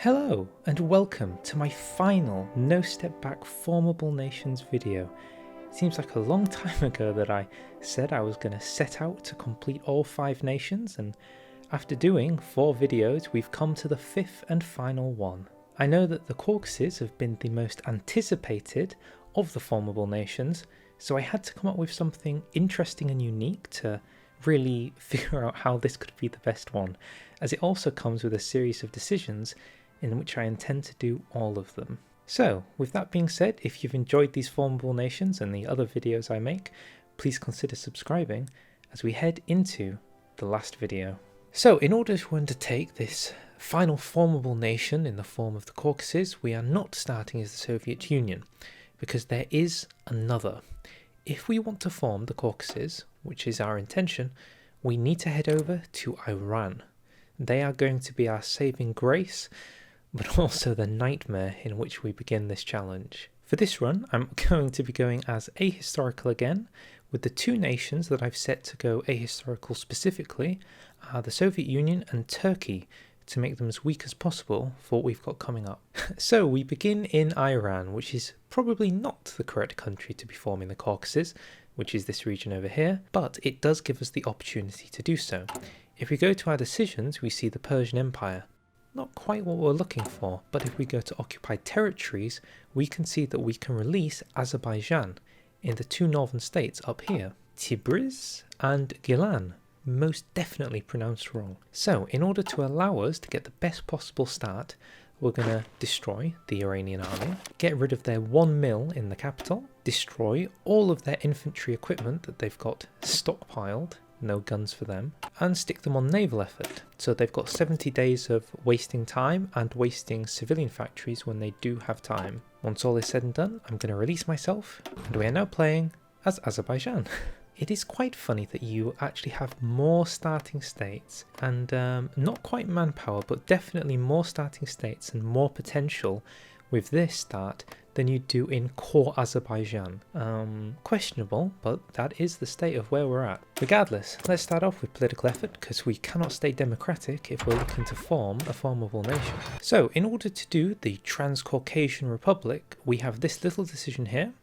Hello and welcome to my final No Step Back Formable Nations video. It seems like a long time ago that I said I was going to set out to complete all 5 nations, and after doing 4 videos we've come to the 5th and final one. I know that the Caucasus have been the most anticipated of the formable nations, so I had to come up with something interesting and unique to really figure out how this could be the best one, as it also comes with a series of decisions in which I intend to do all of them. So, with that being said, if you've enjoyed these formable nations and the other videos I make, please consider subscribing as we head into the last video. So, in order to undertake this final formable nation in the form of the Caucasus, we are not starting as the Soviet Union, because there is another. If we want to form the Caucasus, which is our intention, we need to head over to Iran. They are going to be our saving grace, but also the nightmare in which we begin this challenge. For this run, I'm going to be going as ahistorical again, with the 2 nations that I've set to go ahistorical specifically are the Soviet Union and Turkey, to make them as weak as possible for what we've got coming up. So we begin in Iran, which is probably not the correct country to be forming the Caucasus, which is this region over here, but it does give us the opportunity to do so. If we go to our decisions, we see the Persian Empire. Not quite what we're looking for, but if we go to occupied territories, we can see that we can release Azerbaijan in the 2 northern states up here, Tabriz and Gilan. Most definitely pronounced wrong. So, in order to allow us to get the best possible start, we're going to destroy the Iranian army, get rid of their 1 mill in the capital, destroy all of their infantry equipment that they've got stockpiled, no guns for them, and stick them on naval effort. So they've got 70 days of wasting time and wasting civilian factories when they do have time. Once all is said and done, I'm going to release myself, and we are now playing as Azerbaijan. It is quite funny that you actually have more starting states and not quite manpower, but definitely more starting states and more potential with this start than you do in core Azerbaijan. Questionable, but that is the state of where we're at. Regardless, let's start off with political effort, because we cannot stay democratic if we're looking to form a formable nation. So, in order to do the Transcaucasian Republic, we have this little decision here,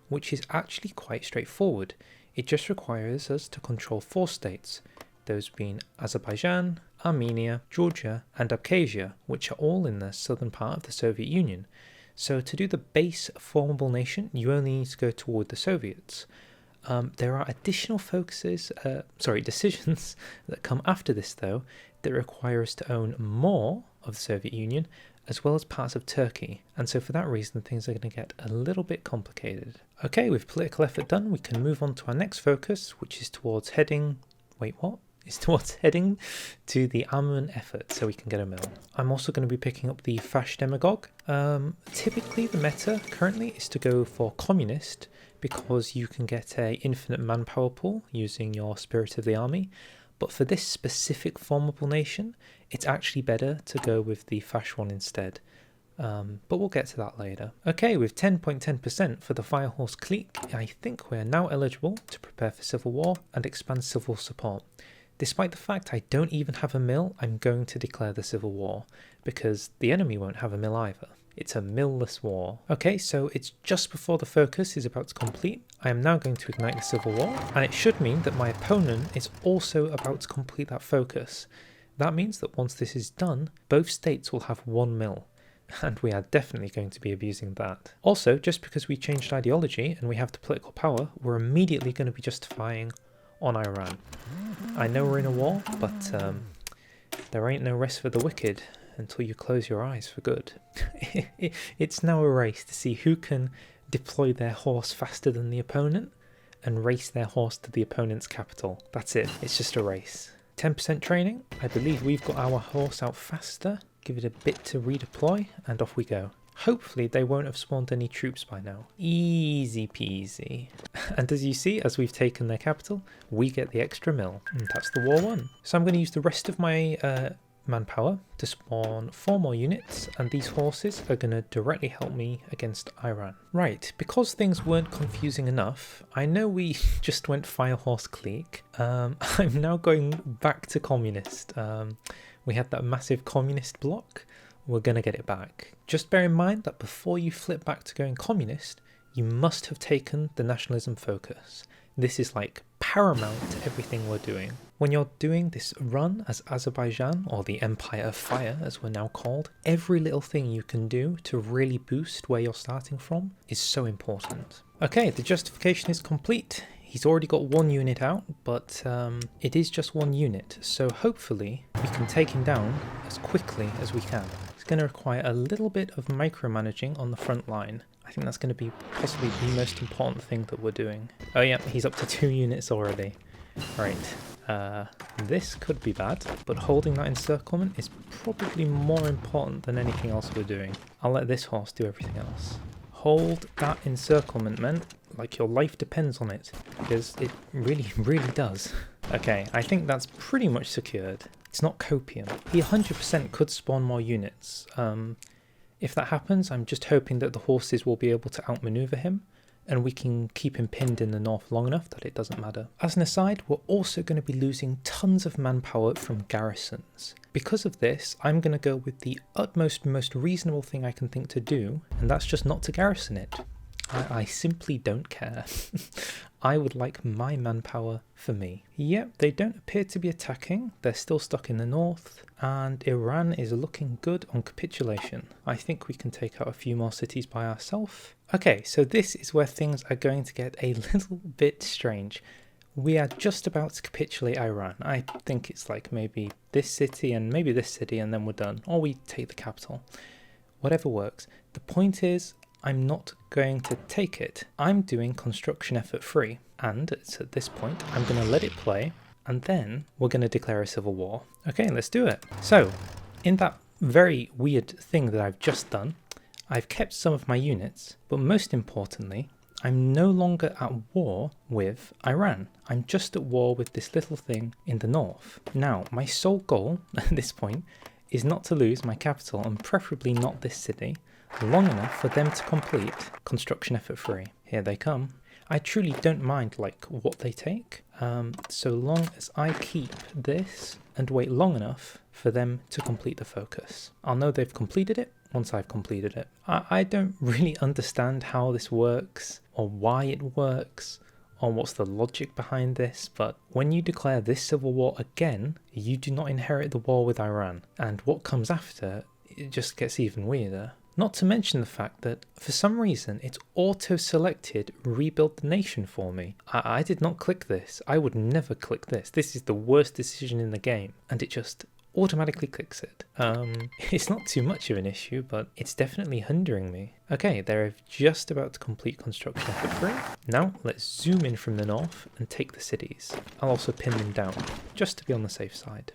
which is actually quite straightforward. It just requires us to control 4 states, those being Azerbaijan, Armenia, Georgia and Abkhazia, which are all in the southern part of the Soviet Union. So to do the base formable nation, you only need to go toward the Soviets. There are additional decisions that come after this though, that require us to own more of the Soviet Union, as well as parts of Turkey, and so for that reason things are going to get a little bit complicated. Okay, with political effort done, we can move on to our next focus, which is towards heading to the armament effort so we can get a mill. I'm also going to be picking up the Fash Demagogue. Typically the meta currently is to go for communist, because you can get a infinite manpower pool using your Spirit of the Army. But for this specific formable nation, it's actually better to go with the Fash one instead. But we'll get to that later. Okay, with 10.10% for the Firehorse clique, I think we're now eligible to prepare for civil war and expand civil support. Despite the fact I don't even have a mill, I'm going to declare the civil war, because the enemy won't have a mill either. It's a mill-less war. Okay, so it's just before the focus is about to complete. I am now going to ignite the civil war, and it should mean that my opponent is also about to complete that focus. That means that once this is done, both states will have 1 mill, and we are definitely going to be abusing that. Also, just because we changed ideology and we have the political power, we're immediately going to be justifying on Iran. I know we're in a war, but there ain't no rest for the wicked until you close your eyes for good. It's now a race to see who can deploy their horse faster than the opponent and race their horse to the opponent's capital. That's it, it's just a race. 10% training, I believe we've got our horse out faster. Give it a bit to redeploy and off we go. Hopefully they won't have spawned any troops by now. Easy peasy. And as you see, as we've taken their capital, we get the extra mill. And that's the war won. So I'm going to use the rest of my manpower to spawn 4 more units, and these horses are going to directly help me against Iran. Right, because things weren't confusing enough, I know we just went Firehorse clique. I'm now going back to communist. We had that massive communist block we're going to get it back. Just bear in mind that before you flip back to going communist, you must have taken the nationalism focus. This is like paramount to everything we're doing. When you're doing this run as Azerbaijan, or the Empire of Fire as we're now called, every little thing you can do to really boost where you're starting from is so important. Okay, the justification is complete. He's already got one unit out, but it is just one unit, so hopefully we can take him down as quickly as we can. It's going to require a little bit of micromanaging on the front line. I think that's going to be possibly the most important thing that we're doing. Oh yeah, he's up to 2 units already. Right, this could be bad, but holding that encirclement is probably more important than anything else we're doing. I'll let this horse do everything else. Hold that encirclement, men, like your life depends on it, because it really does. Okay, I think that's pretty much secured. It's not copium. He 100% could spawn more units. If that happens, I'm just hoping that the horses will be able to outmaneuver him, and we can keep him pinned in the north long enough that it doesn't matter. As an aside, we're also going to be losing tons of manpower from garrisons. Because of this, I'm going to go with the utmost, most reasonable thing I can think to do, and that's just not to garrison it. I simply don't care. I would like my manpower for me. Yep, they don't appear to be attacking. They're still stuck in the north, and Iran is looking good on capitulation. I think we can take out a few more cities by ourselves. Okay, so this is where things are going to get a little bit strange. We are just about to capitulate Iran. I think it's like maybe this city and maybe this city, and then we're done. Or we take the capital. Whatever works. The point is, I'm not going to take it. I'm doing construction effort free, and it's at this point I'm going to let it play, and then we're going to declare a civil war. Okay, let's do it. So, in that very weird thing that I've just done, I've kept some of my units, but most importantly, I'm no longer at war with Iran. I'm just at war with this little thing in the north. Now, my sole goal at this point is not to lose my capital, and preferably not this city, long enough for them to complete construction effort free. Here they come. I truly don't mind like what they take, so long as I keep this and wait long enough for them to complete the focus. I'll know they've completed it once I've completed it. I don't really understand how this works or why it works or what's the logic behind this, but when you declare this civil war again, you do not inherit the war with Iran, and what comes after, it just gets even weirder. Not to mention the fact that, for some reason, it's auto-selected rebuild the nation for me. I did not click this. I would never click this. This is the worst decision in the game, and it just automatically clicks it. It's not too much of an issue, but it's definitely hindering me. Okay, they're just about to complete construction effort free. Now, let's zoom in from the north and take the cities. I'll also pin them down, just to be on the safe side.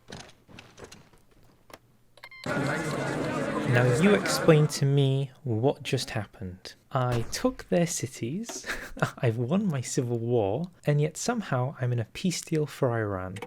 Now you explain to me what just happened. I took their cities, I've won my civil war, and yet somehow I'm in a peace deal for Iran.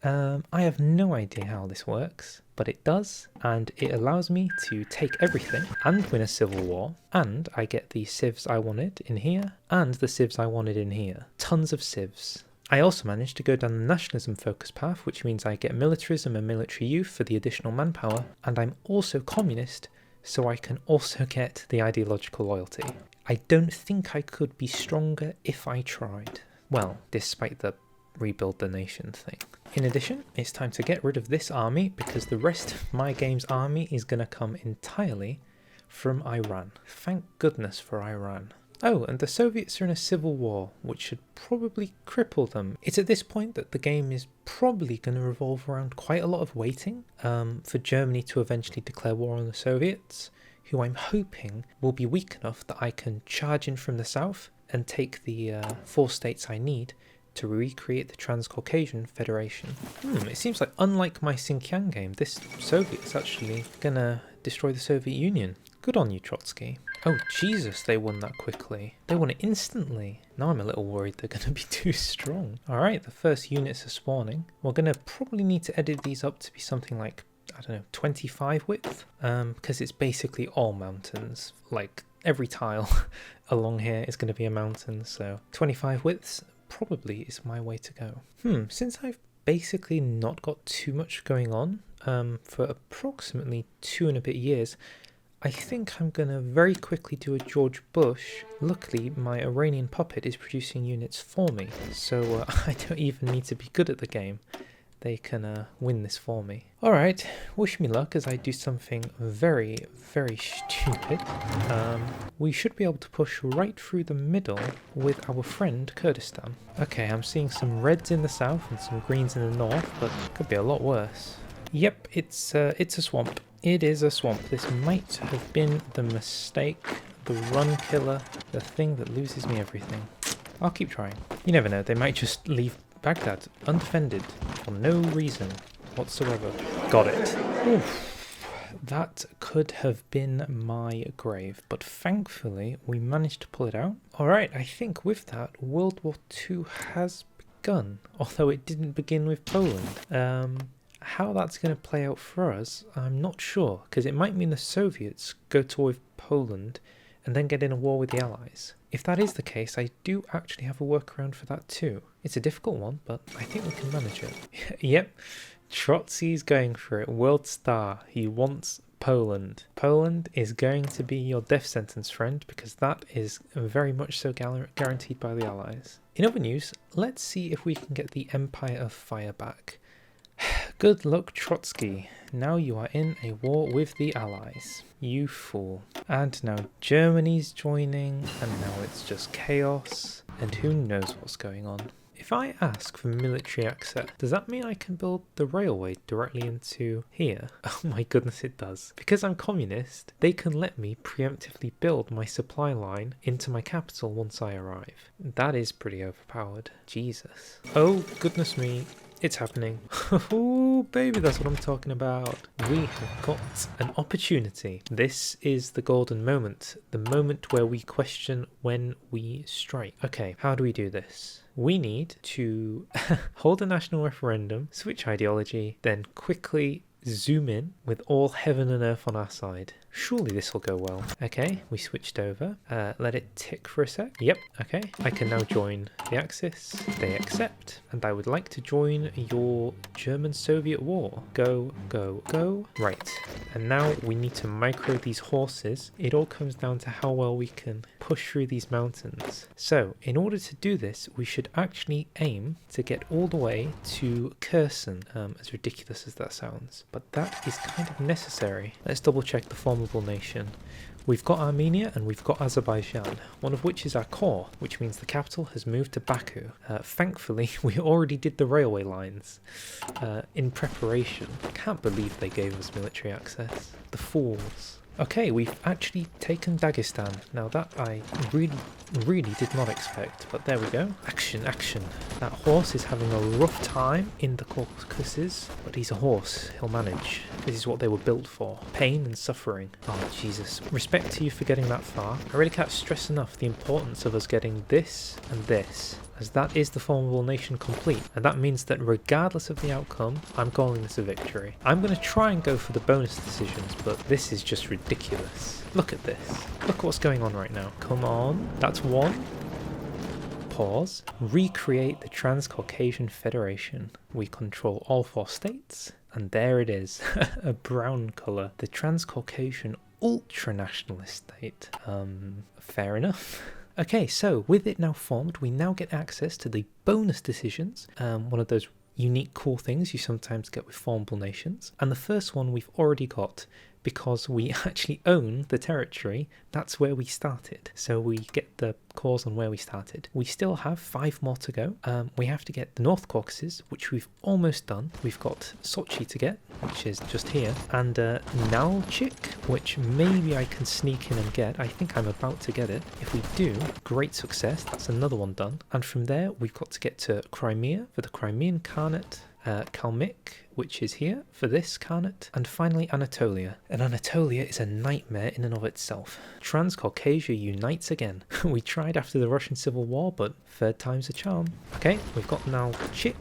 I have no idea how this works, but it does, and it allows me to take everything and win a civil war, and I get the civs I wanted in here, and the civs I wanted in here. Tons of civs. I also managed to go down the nationalism focus path, which means I get militarism and military youth for the additional manpower, and I'm also communist, so I can also get the ideological loyalty. I don't think I could be stronger if I tried. Well, despite the rebuild the nation thing. In addition, it's time to get rid of this army, because the rest of my game's army is going to come entirely from Iran. Thank goodness for Iran. Oh, and the Soviets are in a civil war, which should probably cripple them. It's at this point that the game is probably going to revolve around quite a lot of waiting for Germany to eventually declare war on the Soviets, who I'm hoping will be weak enough that I can charge in from the south and take the 4 states I need to recreate the Transcaucasian Federation. It seems like, unlike my Xinjiang game, this Soviet's actually gonna destroy the Soviet Union. Good on you, Trotsky. Oh Jesus, they won that quickly. They won it instantly. Now I'm a little worried they're going to be too strong. Alright, the first units are spawning. We're going to probably need to edit these up to be something like, I don't know, 25 width? Because it's basically all mountains. Like, every tile along here is going to be a mountain, so 25 widths probably is my way to go. Since I've basically not got too much going on for approximately 2 and a bit years. I think I'm going to very quickly do a George Bush. Luckily, my Iranian puppet is producing units for me, so I don't even need to be good at the game. They can win this for me. Alright, wish me luck as I do something very, very stupid. We should be able to push right through the middle with our friend Kurdistan. Okay, I'm seeing some reds in the south and some greens in the north, but it could be a lot worse. Yep, it's a swamp. It is a swamp. This might have been the mistake, the run killer, the thing that loses me everything. I'll keep trying. You never know, they might just leave Baghdad undefended for no reason whatsoever. Got it. Oof. That could have been my grave, but thankfully we managed to pull it out. Alright, I think with that, World War II has begun, although it didn't begin with Poland. How that's going to play out for us, I'm not sure, because it might mean the Soviets go to war with Poland and then get in a war with the Allies. If that is the case, I do actually have a workaround for that too. It's a difficult one, but I think we can manage it. Yep, Trotsky's going for it. World star. He wants Poland. Poland is going to be your death sentence, friend, because that is very much so guaranteed by the Allies. In other news, let's see if we can get the Empire of Fire back. Good luck, Trotsky. Now you are in a war with the Allies. You fool. And now Germany's joining, and now it's just chaos, and who knows what's going on. If I ask for military access, does that mean I can build the railway directly into here? Oh my goodness, it does. Because I'm communist, they can let me preemptively build my supply line into my capital once I arrive. That is pretty overpowered. Jesus. Oh goodness me. It's happening. Oh, baby, that's what I'm talking about. We have got an opportunity. This is the golden moment. The moment where we question when we strike. Okay, how do we do this? We need to hold a national referendum, switch ideology, then quickly zoom in with all heaven and earth on our side. Surely this will go well. Okay, we switched over. Let it tick for a sec. Yep, okay. I can now join the Axis. They accept. And I would like to join your German-Soviet war. Go, go, go. Right. And now we need to micro these horses. It all comes down to how well we can push through these mountains. So, in order to do this, we should actually aim to get all the way to Kherson, as ridiculous as that sounds. But that is kind of necessary. Let's double check the formable nation. We've got Armenia and we've got Azerbaijan, one of which is our core, which means the capital has moved to Baku. Thankfully, we already did the railway lines in preparation. I can't believe they gave us military access. The fools. Okay, we've actually taken Dagestan. Now that I really did not expect, but there we go. Action, action. That horse is having a rough time in the Caucasus, but he's a horse. He'll manage. This is what they were built for. Pain and suffering. Oh, Jesus. Respect to you for getting that far. I really can't stress enough the importance of us getting this and this, as that is the formable nation complete, and that means that regardless of the outcome, I'm calling this a victory. I'm going to try and go for the bonus decisions, but this is just ridiculous. Look at this. Look what's going on right now. Come on. That's one. Pause. Recreate the Transcaucasian Federation. We control all 4 states, and there it is. A brown colour. The Transcaucasian ultra-nationalist state. Fair enough. Okay, so with it now formed, we now get access to the bonus decisions, one of those unique cool things you sometimes get with formable nations. And the first one we've already got, because we actually own the territory. That's where we started. So we get the cause on where we started. We still have 5 more to go. We have to get the North Caucasus, which we've almost done. We've got Sochi to get, which is just here, and Nalchik, which maybe I can sneak in and get. I think I'm about to get it. If we do, great success. That's another one done. And from there, we've got to get to Crimea for the Crimean Khanate, Kalmyk, which is here for this Khanate, and finally Anatolia. And Anatolia is a nightmare in and of itself. Transcaucasia unites again. We tried after the Russian Civil War, but third time's a charm. Okay, we've got Nalchik,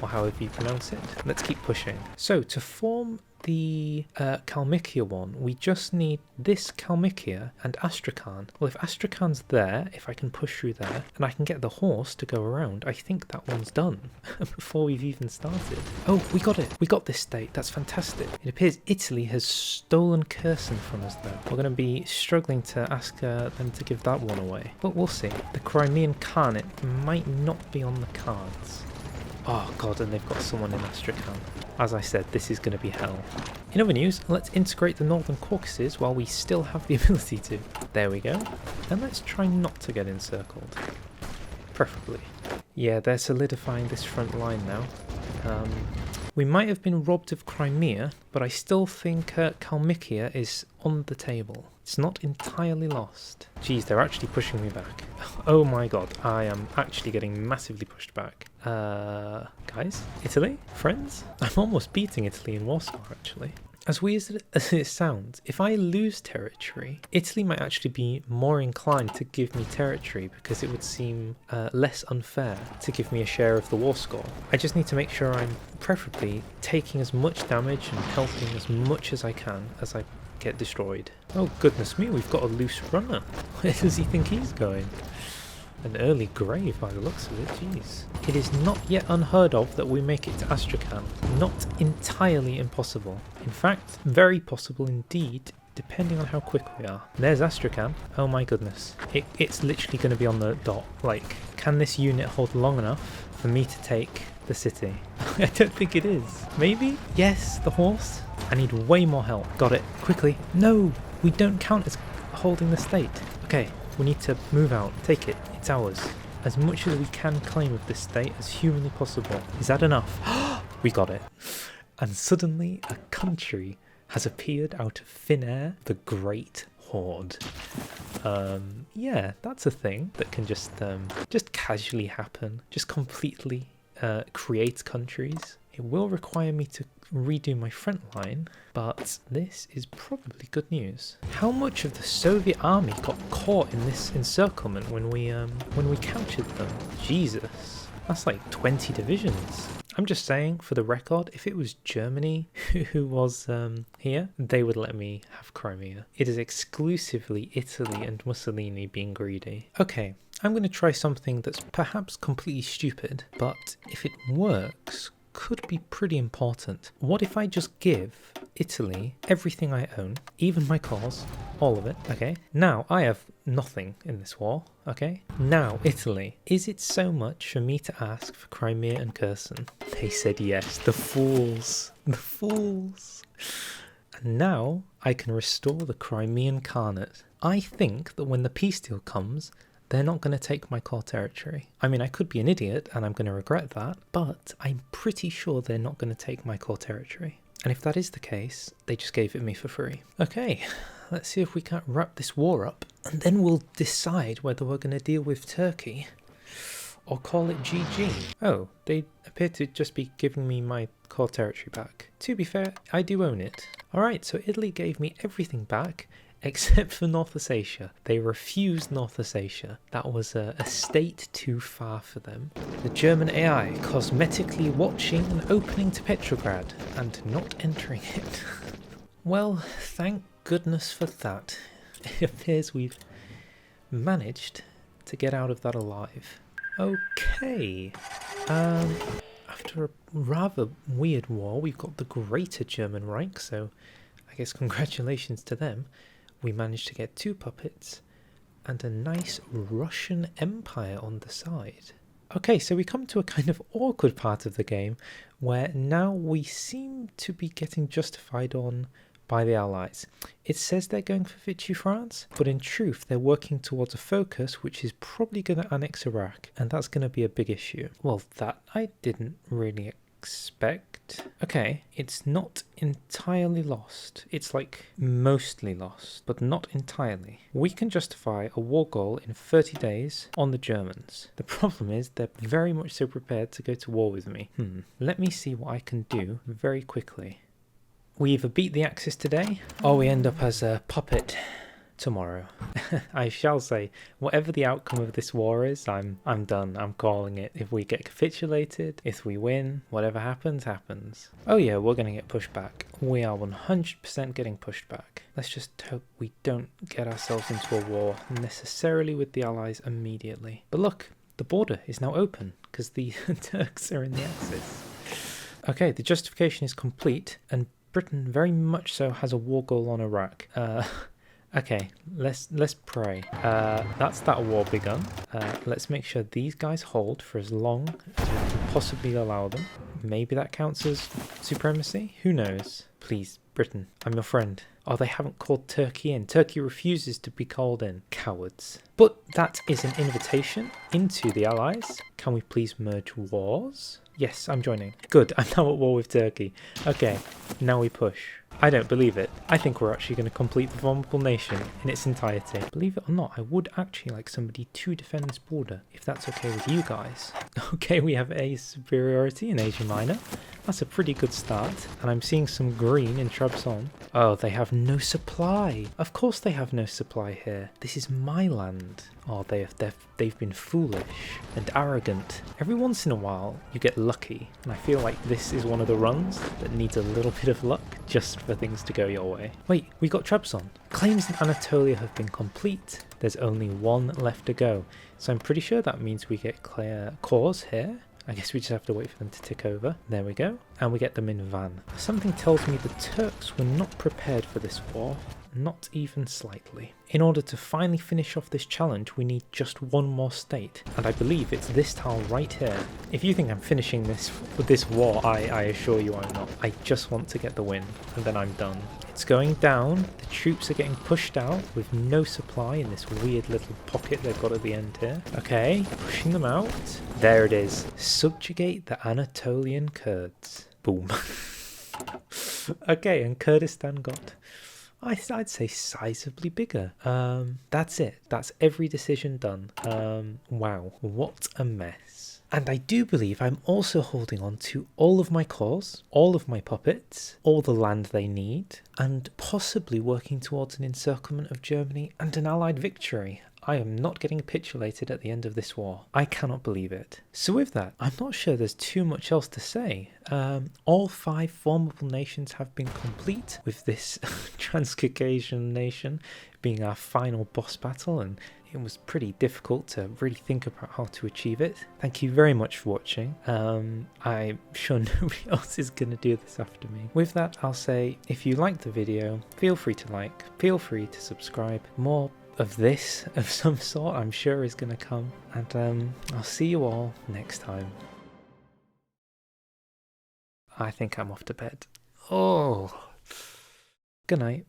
or however you pronounce it. Let's keep pushing. So to form the Kalmykia one, we just need this Kalmykia and Astrakhan. Well, if Astrakhan's there, if I can push through there, and I can get the horse to go around, I think that one's done before we've even started. Oh, we got it. We got this state. That's fantastic. It appears Italy has stolen Kherson from us, though. We're going to be struggling to ask them to give that one away, but we'll see. The Crimean Khanate might not be on the cards. Oh god, and they've got someone in Astrakhan. As I said, this is going to be hell. In other news, let's integrate the Northern Caucasus while we still have the ability to. There we go. And let's try not to get encircled. Preferably. Yeah, they're solidifying this front line now. We might have been robbed of Crimea, but I still think Kalmykia is on the table. It's not entirely lost. Geez, they're actually pushing me back. Oh my god, I am actually getting massively pushed back. Guys? Italy? Friends? I'm almost beating Italy in Warsaw, actually. As weird as it sounds, if I lose territory, Italy might actually be more inclined to give me territory because it would seem less unfair to give me a share of the war score. I just need to make sure I'm preferably taking as much damage and helping as much as I can as I get destroyed. Oh goodness me, we've got a loose runner. Where does he think he's going? An early grave by the looks of it, jeez. It is not yet unheard of that we make it to Astrakhan. Not entirely impossible. In fact, very possible indeed, depending on how quick we are. There's Astrakhan. Oh my goodness. It's literally going to be on the dot. Like, can this unit hold long enough for me to take the city? I don't think it is. Maybe? Yes, the horse. I need way more help. Got it. Quickly. No, we don't count as holding the state. Okay. We need to move out. Take it. It's ours. As much as we can claim of this state as humanly possible. Is that enough? We got it. And suddenly a country has appeared out of thin air. The Great Horde. Yeah, that's a thing that can just casually happen. Just completely create countries. It will require me to redo my front line, but this is probably good news. How much of the Soviet army got caught in this encirclement when we captured them? Jesus, that's like 20 divisions. I'm just saying, for the record, if it was Germany who was here, they would let me have Crimea. It is exclusively Italy and Mussolini being greedy. Okay, I'm going to try something that's perhaps completely stupid, but if it works, could be pretty important. What if I just give Italy everything I own, even my cause, all of it, okay? Now I have nothing in this war, okay? Now, Italy, is it so much for me to ask for Crimea and Kherson? They said yes, the fools, the fools. And now I can restore the Crimean Khanate. I think that when the peace deal comes, they're not going to take my core territory. I mean, I could be an idiot and I'm going to regret that, but I'm pretty sure they're not going to take my core territory. And if that is the case, they just gave it me for free. Okay, let's see if we can't wrap this war up, and then we'll decide whether we're going to deal with Turkey or call it GG. Oh, they appear to just be giving me my core territory back. To be fair, I do own it. Alright, so Italy gave me everything back, except for North Ossetia. They refused North Ossetia. That was a state too far for them. The German AI cosmetically watching an opening to Petrograd and not entering it. Well, thank goodness for that. It appears we've managed to get out of that alive. Okay. After a rather weird war, we've got the Greater German Reich, so I guess congratulations to them. We managed to get 2 puppets and a nice Russian Empire on the side. Okay, so we come to a kind of awkward part of the game where now we seem to be getting justified on by the Allies. It says they're going for Vichy France, but in truth they're working towards a focus which is probably going to annex Iraq, and that's going to be a big issue. Well, that I didn't really expect. Okay, it's not entirely lost. It's like mostly lost, but not entirely. We can justify a war goal in 30 days on the Germans. The problem is they're very much so prepared to go to war with me. Let me see what I can do very quickly. We either beat the Axis today, or we end up as a puppet tomorrow. I shall say, whatever the outcome of this war is, I'm done. I'm calling it. If we get capitulated, if we win, whatever happens, happens. Oh yeah, we're going to get pushed back. We are 100% getting pushed back. Let's just hope we don't get ourselves into a war necessarily with the Allies immediately. But look, the border is now open because the Turks are in the Axis. Okay, the justification is complete, and Britain very much so has a war goal on Iraq. Okay, let's pray. That's that war begun. Let's make sure these guys hold for as long as we can possibly allow them. Maybe that counts as supremacy? Who knows? Please, Britain, I'm your friend. Oh, they haven't called Turkey in. Turkey refuses to be called in. Cowards. But that is an invitation into the Allies. Can we please merge wars? Yes, I'm joining. Good, I'm now at war with Turkey. Okay, now we push. I don't believe it. I think we're actually going to complete the Formable Nation in its entirety. Believe it or not, I would actually like somebody to defend this border, if that's okay with you guys. Okay, we have a superiority in Asia Minor. That's a pretty good start. And I'm seeing some green in Trabzon. Oh, they have no supply. Of course they have no supply here. This is my land. Oh, they've been foolish and arrogant. Every once in a while, you get lucky. And I feel like this is one of the runs that needs a little bit of luck just for things to go your way. Wait, we got Trabzon. Claims in Anatolia have been complete. There's only one left to go. So I'm pretty sure that means we get clear cores here. I guess we just have to wait for them to tick over. There we go. And we get them in Van. Something tells me the Turks were not prepared for this war. Not even slightly. In order to finally finish off this challenge, we need just one more state, and I believe it's this tile right here. If you think I'm finishing this war, I assure you I'm not. I just want to get the win, and then I'm done. It's going down, the troops are getting pushed out with no supply in this weird little pocket they've got at the end here. Okay, pushing them out. There it is. Subjugate the Anatolian Kurds. Boom. Okay, and Kurdistan got... I'd say sizably bigger. That's it. That's every decision done. Wow, what a mess. And I do believe I'm also holding on to all of my cores, all of my puppets, all the land they need, and possibly working towards an encirclement of Germany and an Allied victory. I am not getting capitulated at the end of this war. I cannot believe it. So with that, I'm not sure there's too much else to say. All 5 formable nations have been complete, with this Transcaucasian nation being our final boss battle, and it was pretty difficult to really think about how to achieve it. Thank you very much for watching. I'm sure nobody else is going to do this after me. With that, I'll say, if you liked the video, feel free to like, feel free to subscribe. More of this of some sort I'm sure is going to come, and I'll see you all next time. I think I'm off to bed. Oh, good night.